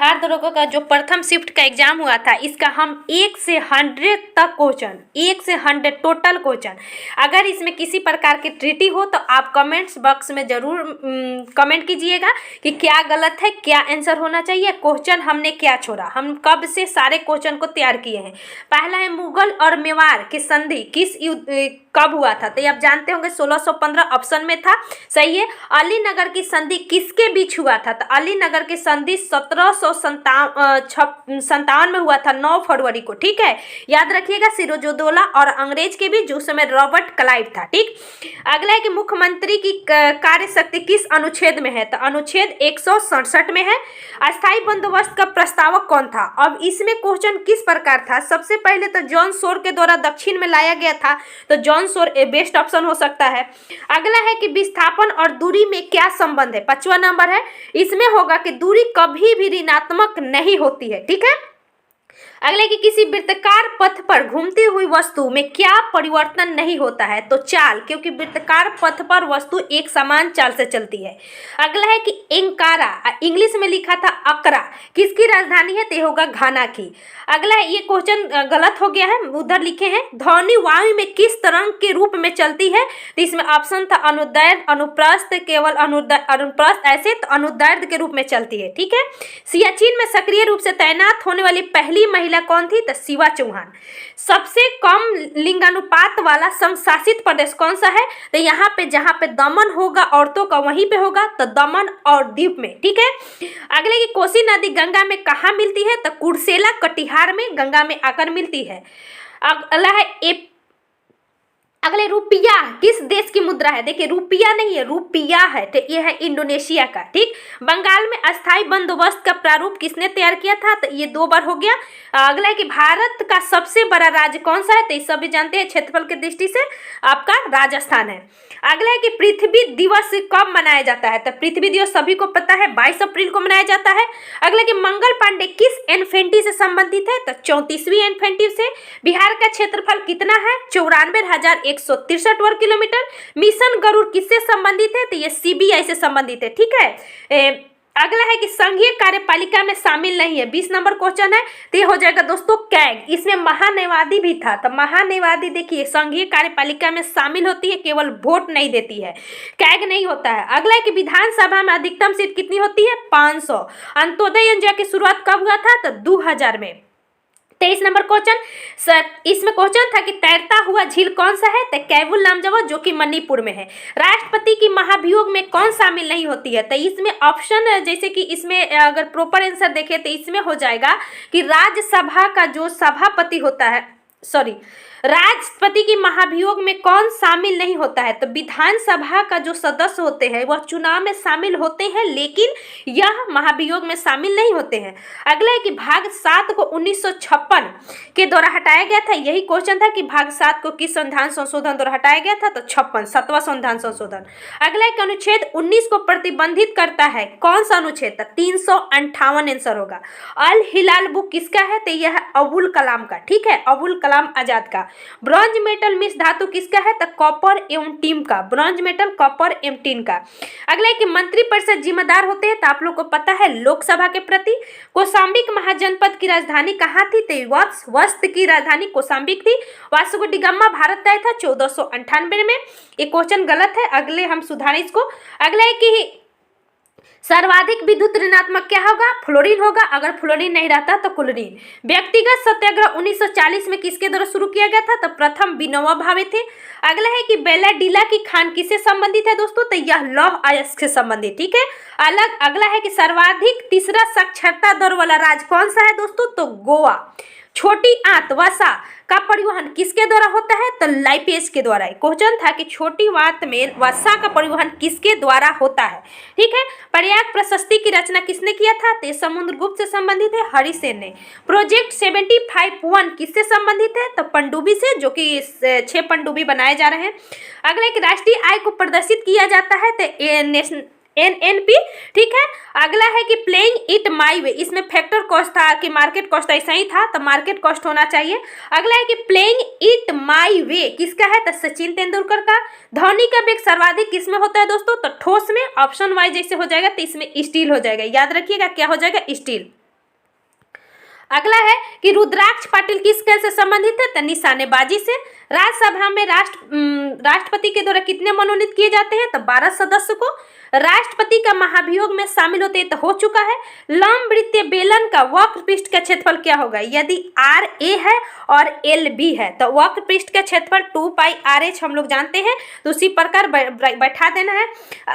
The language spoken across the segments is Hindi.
बिहार दरोगा का जो प्रथम शिफ्ट का एग्जाम हुआ था, इसका हम 1 से 100 तक क्वेश्चन, 1 से 100 टोटल क्वेश्चन, अगर इसमें किसी प्रकार की त्रुटि हो तो आप कमेंट्स बॉक्स में जरूर कमेंट कीजिएगा कि क्या गलत है, क्या आंसर होना चाहिए, क्वेश्चन हमने क्या छोड़ा। हम कब से सारे क्वेश्चन को तैयार किए हैं। पहला है मुगल और मेवाड़ की संधि किस युद्ध कब हुआ था, तो ये आप जानते होंगे 1615 ऑप्शन में था, सही है। अलीनगर की संधि किसके बीच हुआ था, तो अलीनगर की संधि 1757 में हुआ था, 9 फरवरी को, ठीक है। याद रखिएगा, सिराजुद्दौला और अंग्रेज के बीच, उस समय रॉबर्ट क्लाइव था, ठीक। अगला है कि मुख्यमंत्री की कार्य शक्ति किस अनुच्छेद में है, तो अनुच्छेद 167 में है। अस्थायी बंदोबस्त का प्रस्तावक कौन था, अब इसमें क्वेश्चन किस प्रकार था। सबसे पहले तो जॉन सोर के द्वारा दक्षिण में लाया गया था, तो जॉन सोर बेस्ट ऑप्शन हो सकता है। अगला है कि विस्थापन और दूरी में क्या संबंध है, 5वां नंबर है। इसमें होगा कि दूरी कभी भी ऋणात्मक नहीं होती है, ठीक है। अगले कि किसी वृत्ताकार पथ पर घूमती हुई वस्तु में क्या परिवर्तन नहीं होता है, तो चाल, क्योंकि वृत्ताकार पथ पर वस्तु एक समान चाल से चलती है। अगला है कि एंकारा, इंग्लिश में लिखा था अकरा, किसकी राजधानी है, तो होगा घाना की। अगला है, ये क्वेश्चन गलत हो गया है, उधर लिखे हैं ध्वनि वायु में किस तरंग के रूप में चलती है, तो इसमें ऑप्शन था अनुदैर्ध्य, अनुप्रस्थ, केवल अनुप्रस्थ, ऐसे तो अनुदैर्ध्य के रूप में चलती है, ठीक है। सियाचिन में सक्रिय रूप से तैनात होने वाली पहली महिला कौन थी, तो शिवा चौहान। सबसे कम लिंगानुपात वाला संशासित प्रदेश कौन सा है, तो यहाँ पे जहाँ पे दमन होगा औरतों का वहीं पे होगा, तो दमन और दीव में, ठीक है। अगले की कोसी नदी गंगा में कहाँ मिलती है, तो कुर्सेला कटिहार में गंगा में आकर मिलती है। अगला है अगले रुपया किस देश की मुद्रा है, देखिए रुपया नहीं है, रुपया है, तो ये है इंडोनेशिया का, ठीक। बंगाल में अस्थायी बंदोबस्त का प्रारूप किसने तैयार किया था, तो ये 2 बार हो गया। अगला है कि भारत का सबसे बड़ा राज्य कौन सा है, तो ये सभी जानते हैं, क्षेत्रफल की दृष्टि से आपका राजस्थान है। अगला है कि पृथ्वी दिवस कब मनाया जाता है, तो पृथ्वी दिवस सभी को पता है 22 अप्रैल को मनाया जाता है। अगला कि मंगल पांडे किस इन्फेंटी से संबंधित है, तो 34वीं इन्फेंटी से। बिहार का क्षेत्रफल कितना है, 94,163 वर्ग किलोमीटर। मिशन गरुड़ किससे संबंधित है, तो ये सीबीआई से संबंधित है, ठीक है। अगला है कि संघीय कार्यपालिका में शामिल नहीं है, 20 नंबर क्वेश्चन है, तो ये हो जाएगा दोस्तों कैग। इसमें महान्यायवादी भी था, तो महान्यायवादी देखिए संघीय कार्यपालिका में शामिल होती है, केवल वोट नहीं देती है, कैग नहीं होता है। अगला है कि विधानसभा में अधिकतम सीट कितनी होती है, 500। अंत्योदय योजना की शुरुआत कब हुआ था, तो 2000 में। 23 नंबर क्वेश्चन, इसमें क्वेश्चन था कि तैरता हुआ झील कौन सा है, तो कैबुल लामजाओ, जो कि मणिपुर में है। राष्ट्रपति की महाभियोग में कौन शामिल नहीं होती है, तो इसमें ऑप्शन, जैसे कि इसमें अगर प्रॉपर आंसर देखें तो इसमें हो जाएगा कि राज्यसभा का जो सभापति होता है, राष्ट्रपति की महाभियोग में कौन शामिल नहीं होता है, तो विधानसभा का जो सदस्य होते हैं वह चुनाव में शामिल होते हैं, लेकिन यह महाभियोग में शामिल नहीं होते हैं। अगला है कि भाग 7 को 1956 के द्वारा हटाया गया था, यही क्वेश्चन था कि भाग 7 को किस संविधान संशोधन द्वारा हटाया गया था, तो 7वां संविधान संशोधन। अगला है कि अनुच्छेद 19 को प्रतिबंधित करता है, कौन सा अनुच्छेद, 358 आंसर होगा। अल हिलाल बुक किसका है, तो यह अबुल कलाम का, ठीक है, अबुल कलाम आजाद का। ब्रॉन्ज मेटल मिश्र धातु किसका है, तो कॉपर एवं टिन का, ब्रॉन्ज मेटल, कॉपर एवं टिन का। अगला है कि मंत्रिपरिषद जिम्मेदार होते हैं, तो आप लोग को पता है लोकसभा के प्रति। कौशाम्बिक महाजनपद की राजधानी कहाँ थी, तो वस्त की राजधानी कौशाम्बिक थी। वास्को डी गामा भारत आया था 1498 में, ये क्वेश्चन गलत है, अगले हम सुधारें इसको। अगला है कि सर्वाधिक विद्युत ऋणात्मक क्या होगा, फ्लोरीन होगा, अगर फ्लोरीन नहीं रहता तो क्लोरीन। व्यक्तिगत सत्याग्रह 1940 में किसके द्वारा शुरू किया गया था, तो प्रथम विनोबा भावे थे। अगला है कि बेलाडीला की खान किससे संबंधित है दोस्तों, तो यह लौह अयस्क से संबंधित, ठीक है। अगला है कि सर्वाधिक तीसरा साक्षरता दर वाला राज्य कौन सा है दोस्तों, तो गोवा। छोटी आंत वसा का परिवहन किसके द्वारा होता है, तो लाइपेज के द्वारा। क्वेश्चन था कि छोटी आंत में वसा का परिवहन किसके द्वारा होता है, ठीक है। प्रयाग प्रशस्ति की रचना किसने किया था, तो समुद्रगुप्त से संबंधित है, हरिसेन ने। प्रोजेक्ट 75-1 किससे संबंधित है, तो पनडुब्बी से, जो कि 6 पनडुब्बी बनाए जा रहे हैं। अगला एक राष्ट्रीय आय को प्रदर्शित किया जाता है, तो NNP, ठीक है। अगला है कि प्लेइंग इट माई वे, इसमें फैक्टर कॉस्ट था कि मार्केट कॉस्ट, ऐसा ही था, तो मार्केट कॉस्ट होना चाहिए। अगला है कि प्लेइंग इट माई वे किसका है, तो सचिन तेंदुलकर का। ध्वनि का वेग सर्वाधिक किसमें होता है दोस्तों, तो ठोस में। ऑप्शन वाइज जैसे हो जाएगा तो इसमें स्टील हो जाएगा, याद रखिएगा क्या हो जाएगा, स्टील। अगला है कि रुद्राक्ष पाटिल किस खेल से संबंधित है? तो निशानेबाजी से। राज्यसभा में राष्ट्रपति के द्वारा कितने मनोनीत किए जाते हैं? तो 12 सदस्य को। राष्ट्रपति का महाभियोग में शामिल होते हैं तो हो चुका है। लंबवृत्तीय बेलन का वक्र पृष्ठ का क्षेत्रफल क्या होगा? यदि आर ए है और एल बी है तो वक्र पृष्ठ का क्षेत्रफल 2 पाई आर एच हम लोग जानते हैं, तो उसी प्रकार बैठा देना है।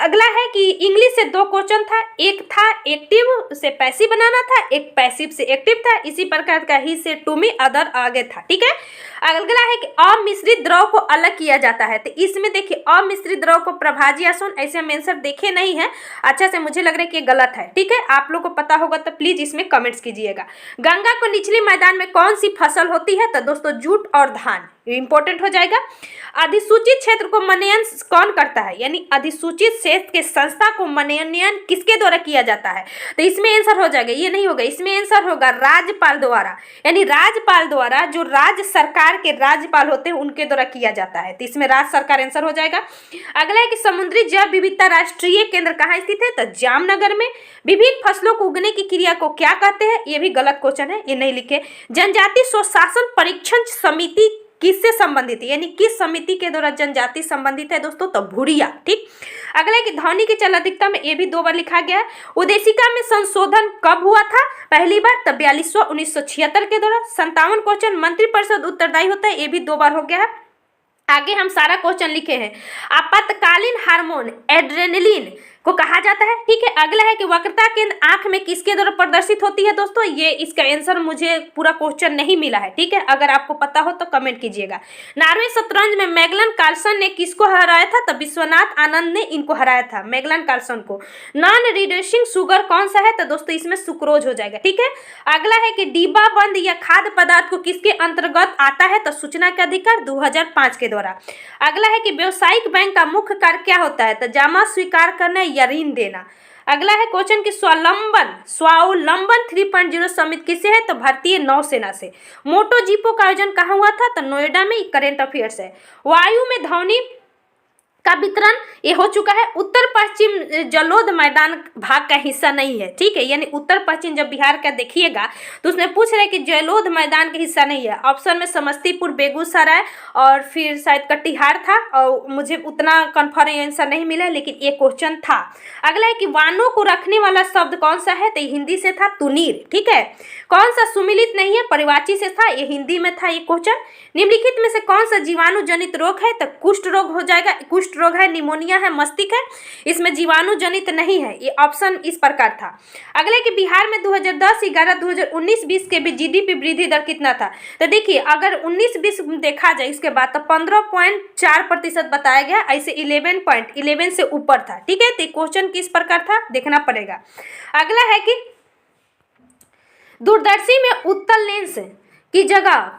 अगला है कि इंग्लिश से 2 क्वेश्चन था, एक था एक्टिव से पैसिव बनाना था, एक पैसिव से एक्टिव था, इसी प्रकार का ही से टू मी अदर आगे था। ठीक है। अगला है कि अमिश्रित द्रव को अलग किया जाता है, तो इसमें देखिए अमिश्रित द्रव को प्रभाजी आसन, ऐसे हम आंसर देखे नहीं है अच्छा से, मुझे लग रहा है कि गलत है। ठीक है, आप लोग को पता होगा तो प्लीज इसमें कमेंट्स कीजिएगा। गंगा को निचली मैदान में कौन सी फसल होती है? तो दोस्तों जूट और धान, इंपॉर्टेंट हो जाएगा। अधिसूचित क्षेत्र को मनयन कौन करता है? यानी अधिसूचित क्षेत्र के संस्था को मनयन किसके द्वारा किया जाता है? तो इसमें आंसर हो जाएगा, ये नहीं होगा, इसमें आंसर होगा राज्यपाल द्वारा। यानी राज्यपाल द्वारा, जो राज्य सरकार के राज्यपाल होते हैं उनके द्वारा किया जाता है, तो इसमें राज्य सरकार आंसर हो जाएगा। अगला है कि समुद्री जैव विविधता राष्ट्रीय केंद्र कहाँ स्थित है? तो जामनगर में। विभिन्न फसलों को उगने की क्रिया को क्या कहते हैं? ये भी गलत क्वेश्चन है, ये नहीं लिखे। जनजाति स्वशासन परीक्षण समिति किससे संबंधित है? यानी किस समिति के द्वारा जनजाति संबंधित है दोस्तों? तो भूरिया। ठीक। अगला है कि ध्वनि की चल अधिकता में, ये भी 2 बार लिखा गया है। उद्देशिका में संशोधन कब हुआ था? पहली बार तब 42वां 1976 के दौरान। 57 क्वेश्चन मंत्रिपरिषद उत्तरदायी होता है, ये भी 2 बार हो गया है। आगे हम सारा क्वेश्चन लिखे हैं। आपातकालीन हार्मोन एड्रेनलिन को कहा जाता है। ठीक है। अगला है कि वक्रता केंद्र आंख में किसके द्वारा प्रदर्शित होती है दोस्तों? ये इसका आंसर मुझे पूरा क्वेश्चन नहीं मिला है। ठीक है, अगर आपको पता हो तो कमेंट कीजिएगा। नार्वे शतरंज में मैग्लन कार्लसन ने किसको हराया था? तो विश्वनाथ आनंद ने इनको हराया था, मैग्लन कार्लसन को। नॉन रिड्यूसिंग शुगर कौन सा है? तो दोस्तों इसमें सुक्रोज हो जाएगा। ठीक है। अगला है कि डिब्बा बंद या खाद्य पदार्थ को किसके अंतर्गत आता है? तो सूचना के अधिकार 2005 के द्वारा। अगला है कि व्यावसायिक बैंक का मुख्य कार्य क्या होता है? तो जमा स्वीकार करना या ऋण देना। अगला है क्वेश्चन कि स्वावलंबन 3.0 समिट किससे है? तो भारतीय नौसेना से। मोटो जीपो का आयोजन कहाँ हुआ था? तो नोएडा में। करेंट अफेयर्स है। वायु में ध्वनि का वितरण ये हो चुका है। उत्तर पश्चिम जलोढ़ मैदान भाग का हिस्सा नहीं है। ठीक है, यानी उत्तर पश्चिम जब बिहार का देखिएगा तो उसमें पूछ रहे कि जलोढ़ मैदान का हिस्सा नहीं है। ऑप्शन में समस्तीपुर, बेगूसराय और फिर शायद कटिहार था, और मुझे उतना कन्फर्म आंसर नहीं मिला, लेकिन ये क्वेश्चन था। अगला है कि वानों को रखने वाला शब्द कौन सा है? तो हिंदी से था तुनीर। ठीक है। कौन सा सुमिलित नहीं है? परिवाची से था, ये हिंदी में था ये क्वेश्चन। निम्नलिखित में से कौन सा जीवाणु जनित रोग है? तो कुष्ठ रोग हो जाएगा। कुष्ठ रोग है, निमोनिया है, मस्तिष्क है, इसमें जीवाणु जनित नहीं है। ये ऑप्शन इस प्रकार था। अगले कि बिहार में 2010-11 2019-20 के भी जीडीपी वृद्धि दर कितना था? तो देखिए अगर 19-20 देखा जाए इसके बाद तो 15.4% बताया गया, ऐसे 11 से ऊपर था। ठीक है, तो क्वेश्चन किस प्रकार था देखना पड़ेगा। अगला है कि दूरदर्शी में उत्तल लेंस की जगह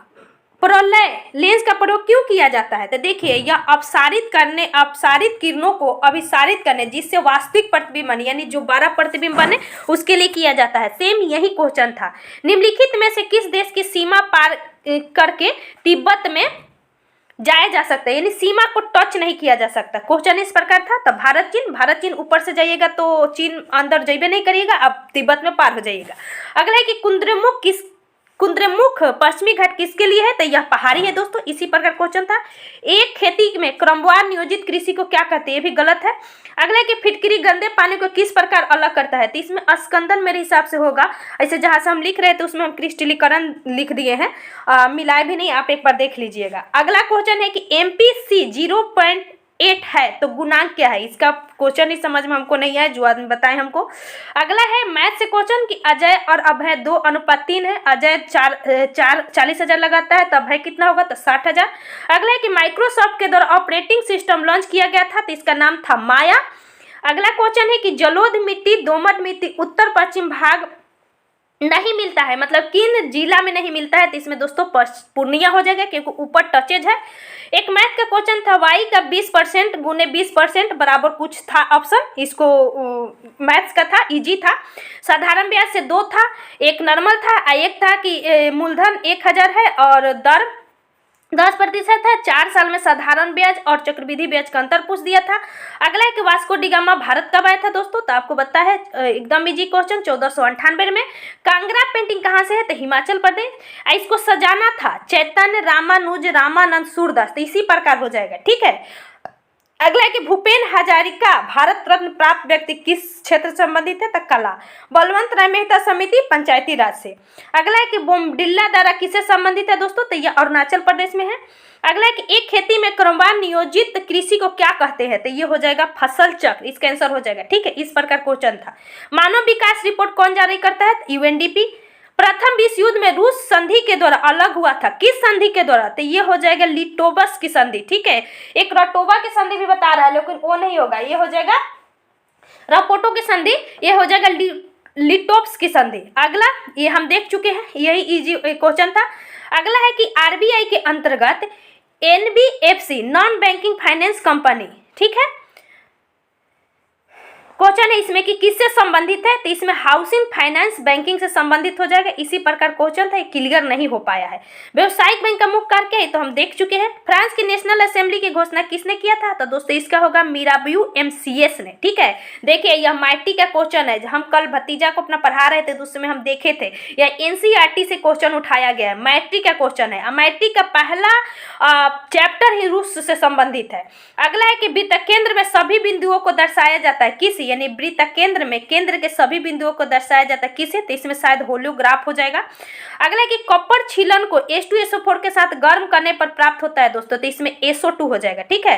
प्रलय लेंस का प्रयोग क्यों किया जाता है? तो देखिए यह अपसारित किरणों को अभिसारित करने, जिससे वास्तविक प्रतिबिंब बने, यानी जो 12 प्रतिबिंब बने उसके लिए किया जाता है। सेम यही क्वेश्चन था। निम्नलिखित में से किस देश की सीमा पार करके तिब्बत में जाया जा सकता है? यानी सीमा को टच नहीं किया जा सकता। क्वेश्चन इस प्रकार था। तब भारत चीन ऊपर से जाइएगा तो चीन अंदर जाइए नहीं करिएगा, अब तिब्बत में पार हो जाइएगा। अगला है कि कुंद्रेमुख पश्चिमी घाट किसके लिए है? तो यह पहाड़ी है दोस्तों, इसी प्रकार क्वेश्चन था। एक खेती में क्रमवार नियोजित कृषि को क्या कहते हैं? ये भी गलत है। अगला है कि फिटकरी गंदे पानी को किस प्रकार अलग करता है? तो इसमें स्कंदन मेरे हिसाब से होगा, ऐसे जहां से हम लिख रहे थे तो उसमें हम क्रिस्टलीकरण लिख दिए हैं, मिलाए भी नहीं, आप एक बार देख लीजिएगा। अगला क्वेश्चन है कि MPC 0.8 है तो गुणांक क्या है? इसका क्वेश्चन ही समझ में हमको नहीं आया, जो आदमी बताए हमको। अगला है मैथ से क्वेश्चन कि अजय और अभय 2:3 है। अजय 40,000 लगाता है तो अभय कितना होगा? तो 60,000। अगला है कि माइक्रोसॉफ्ट के द्वारा ऑपरेटिंग सिस्टम लॉन्च किया गया था तो इसका नाम था माया। अगला क्वेश्चन है कि जलोढ़ मिट्टी, दोमट मिट्टी उत्तर पश्चिम भाग नहीं मिलता है, मतलब किन जिला में नहीं मिलता है? तो इसमें दोस्तों पूर्णिया हो जाएगा क्योंकि ऊपर टचेज है। एक मैथ का क्वेश्चन था, y का 20% गुने 20% बराबर कुछ था ऑप्शन, इसको मैथ्स का था, इजी था। साधारण ब्याज से 2 था, एक नॉर्मल था, एक था कि मूलधन 1000 है और दर 10% है। 4 साल में साधारण ब्याज और चक्रवृद्धि ब्याज का अंतर पूछ दिया था। अगला है कि वास्को डी गामा भारत कब आया था दोस्तों? तो आपको पता है एकदम इजी क्वेश्चन, 1498 में। कांगड़ा पेंटिंग पेंटिंग कहाँ से है, तो हिमाचल प्रदेश। इसको सजाना था चैतन्य रामानुज रामानंद सूरदास, तो इसी प्रकार हो जाएगा, ठीक है। अगला है कि भूपेन हजारिका भारत रत्न प्राप्त व्यक्ति किस क्षेत्र से संबंधित है, तो कला। बलवंत राय मेहता समिति पंचायती राज से। अगला है कि बोमडिल्ला दर्रा किससे संबंधित है दोस्तों, तो यह अरुणाचल प्रदेश में है। अगला है कि एक खेती में क्रमवार नियोजित कृषि को क्या कहते हैं, तो ये हो जाएगा फसल चक्र, इसका आंसर हो जाएगा, ठीक है। इस प्रकार क्वेश्चन था। मानव विकास रिपोर्ट कौन जारी करता है, यूएनडीपी। प्रथम विश्व युद्ध में रूस संधि के द्वारा अलग हुआ था, किस संधि के द्वारा, तो ये हो जाएगा लिटोवस की संधि, ठीक है। एक रटोवा की संधि भी बता रहा है, लेकिन वो नहीं होगा, ये हो जाएगा रपोटो की संधि, ये हो जाएगा लिटोव्स की संधि। अगला ये हम देख चुके हैं, यही इजी क्वेश्चन था। अगला है कि आरबीआई के अंतर्गत NBFC non banking finance company, ठीक है, क्वेश्चन है इसमें कि किससे संबंधित है, तो इसमें हाउसिंग फाइनेंस बैंकिंग से संबंधित हो जाएगा। इसी प्रकार क्वेश्चन था, क्लियर नहीं हो पाया है। व्यवसायिक बैंक का मुख्य कार्य क्या है, तो हम देख चुके हैं। फ्रांस की नेशनल असेंबली की घोषणा किसने किया था, तो दोस्तों इसका होगा मिराबियू एमसीएस ने, ठीक है। देखिए यह माइटी का क्वेश्चन है, हम कल भतीजा को अपना पढ़ा रहे थे तो उसमें हम देखे थे, यह एनसीईआरटी से क्वेश्चन उठाया गया है, माइटी का क्वेश्चन है। माइटी का पहला चैप्टर ही रूस से संबंधित है। अगला है कि वृत्त केंद्र में सभी बिंदुओं को दर्शाया जाता है किस, यानी वृत्त केंद्र में केंद्र के सभी बिंदुओं को दर्शाया जाता है किसे, तो इसमें शायद होलोग्राफ हो जाएगा। अगला है कि कॉपर छीलन को H2SO4 के साथ गर्म करने पर प्राप्त होता है दोस्तों, तो इसमें SO2 हो जाएगा, ठीक है।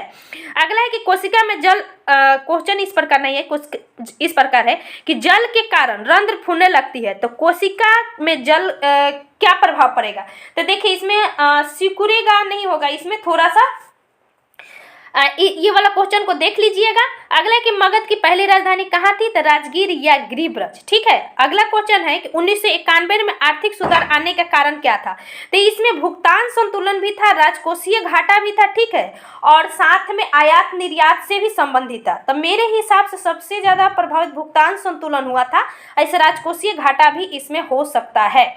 अगला है कि कोशिका में जल, क्वेश्चन इस प्रकार नहीं है, कुछ इस प्रकार है कि जल के कारण रंध्र फूलने लगती है, तो कोशिका में जल क्या प्रभाव पड़ेगा, तो देखिए इसमें सिकुड़ेगा नहीं होगा, इसमें थोड़ा सा ये वाला क्वेश्चन को देख लीजिएगा। अगला है कि मगध की पहली राजधानी कहाँ थी, तो राजगीर या गिरिब्रज, ठीक है। अगला क्वेश्चन है कि 1991 में आर्थिक सुधार आने का कारण क्या था, तो इसमें भुगतान संतुलन भी था, राजकोषीय घाटा भी था, ठीक है, और साथ में आयात निर्यात से भी संबंधित था। तो मेरे हिसाब से सबसे ज्यादा प्रभावित भुगतान संतुलन हुआ था, ऐसे राजकोषीय घाटा भी इसमें हो सकता है।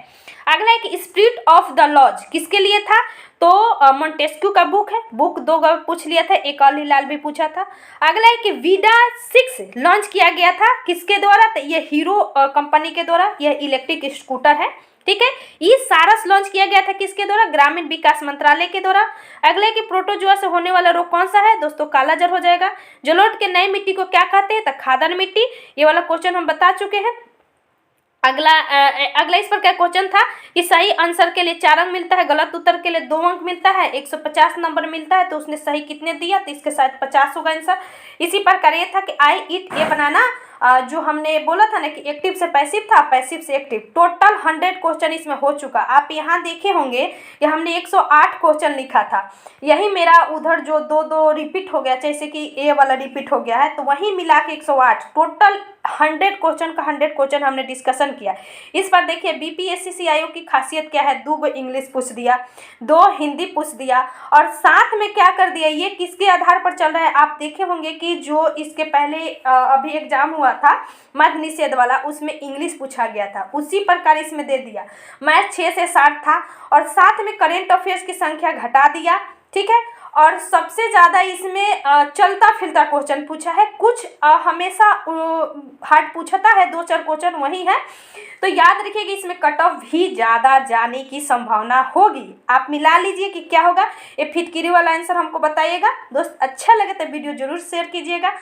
अगला है कि स्पिरिट ऑफ द लॉज किसके लिए था, तो मोंटेस्क्यू का बुक है, बुक 2 पूछ लिया था, एक अली लाल भी पूछा था। अगला है कि वीडा 6 लॉन्च किया गया था किसके द्वारा, तो ये हीरो कंपनी के द्वारा, यह इलेक्ट्रिक स्कूटर है, ठीक है। ये सारस लॉन्च किया गया था किसके द्वारा, ग्रामीण विकास मंत्रालय के द्वारा। अगले कि प्रोटोजुआ से होने वाला रोग कौन सा है दोस्तों, काला जर हो जाएगा। जलोढ़ के नई मिट्टी को क्या कहते हैं, तो खादन मिट्टी, ये वाला क्वेश्चन हम बता चुके हैं। अगला इस पर क्या क्वेश्चन था कि सही आंसर के लिए 4 अंक मिलता है, गलत उत्तर के लिए 2 अंक मिलता है, 150 नंबर मिलता है, तो उसने सही कितने दिया, तो इसके साथ 50 होगा आंसर। इसी प्रकार ये था कि आई ईट, ये बनाना जो हमने बोला था ना कि एक्टिव से पैसिव था, पैसिव से एक्टिव, टोटल 100 क्वेश्चन इसमें हो चुका। आप यहाँ देखे होंगे कि हमने 108 क्वेश्चन लिखा था, यही मेरा उधर जो 2 रिपीट हो गया, जैसे कि ए वाला रिपीट हो गया है, तो वही मिला के 108, टोटल 100 क्वेश्चन का 100 क्वेश्चन हमने डिस्कशन किया। इस बार देखिए बीपीएससी आयोग की खासियत क्या है, 2 इंग्लिश पूछ दिया, 2 हिंदी पूछ दिया, और साथ में क्या कर दिया, ये किसके आधार पर चल रहा है, आप देखे होंगे कि जो इसके पहले अभी एग्जाम हुआ था मद्य निषेध वाला, उसमें इंग्लिश पूछा गया था, उसी प्रकार इसमें दे दिया। मैथ 6 से 60 था, और साथ में करेंट अफेयर्स की संख्या घटा दिया, ठीक है। और सबसे ज़्यादा इसमें चलता फिरता क्वेश्चन पूछा है, कुछ हमेशा हार्ड पूछता है, 2-4 क्वेश्चन वही है, तो याद रखिएगा इसमें कट ऑफ भी ज़्यादा जाने की संभावना होगी। आप मिला लीजिए कि क्या होगा, ये फिटकिरी वाला आंसर हमको बताइएगा। दोस्त अच्छा लगे तो वीडियो जरूर शेयर कीजिएगा।